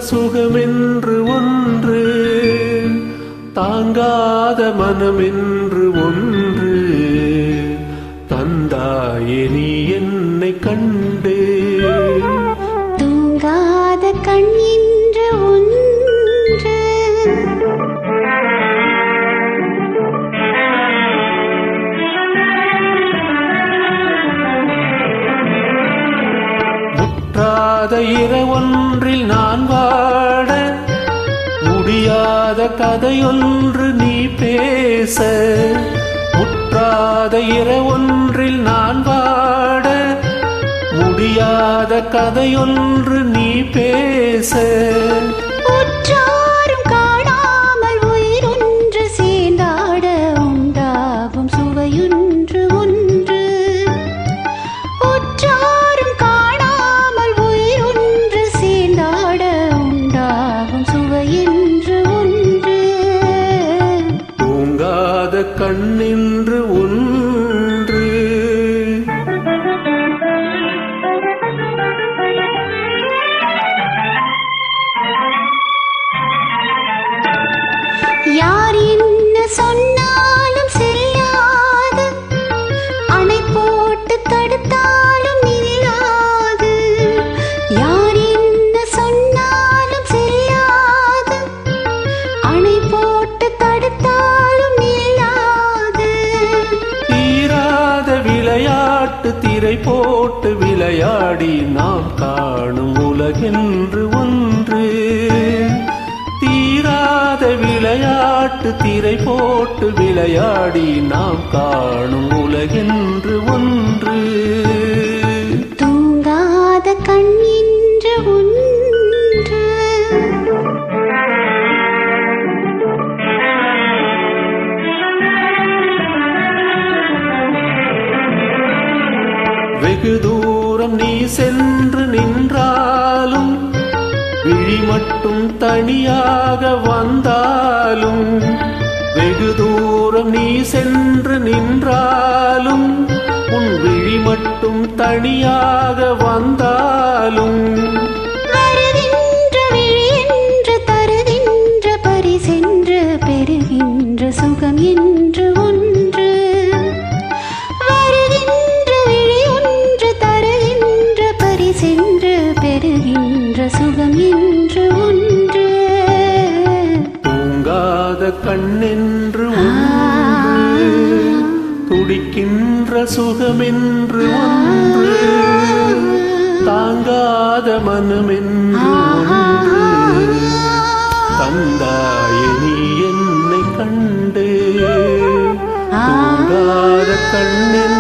சுகமென்று ஒன்று, தாங்காத மனமென்று ஒன்று தந்தாயே நீ என்னை கண்டு. தூங்காத கண் என்று ஒன்று, முற்றாத இரவொன்றில் நான் வாட, முடியாத கதையொன்று நீ பேச. முற்றாத இரவொன்றில் நான் வாட, முடியாத கதையொன்று நீ பேச. உற்றாரும் காணாமல் உயிரொன்று சேர்ந்தாட, உண்டாகும் சுவையொன்று ஒன்று. உற்றாரும் காணாமல் உயிரொன்று சேர்ந்தாட, உண்டாகும் சுவையொன்று ஒன்று. தூங்காத கண்ணென்று ஒன்று, யார் என்ன சொன்னாலும் செல்லாது, அணை போட்டு தடுத்தாலும் நில்லாது. யார் என்ன சொன்னாலும் செல்லாது, அணை போட்டு தடுத்தாலும் நில்லாது. தீராத விளையாட்டு திரை போட்டு விளையாடி நாம் காணும் உலகென்று ஒன்று. தீராத விளையாட்டு திரை போட்டு விளையாடி நாம் காணும் உலகென்று ஒன்று. தூங்காத கண் என்று ஒன்று, வெகு தூரம் நீ சென்று நின்றாலும், விழி மட்டும் தனியாக வந்தாலும். வெகு தூரம் நீ சென்று நின்றாலும், உன் விழி மட்டும் தனியாக வந்தாலும். வருகின்ற விழி என்று தருகின்ற பரிசென்று பெறுகின்ற சுகம் என்று ஒன்று. வருகின்ற விழி ஒன்று தருகின்ற பரிசென்று பெறுகின்ற சுகம் என்று ஒன்று. தூங்காத கண்ணென்று ஒன்று, துடிக்கின்ற சுகமென்று ஒன்று, தாங்காத மனமென்று ஒன்று தந்தாயே நீ என்னை கண்டு. தூங்காத கண்ணென்று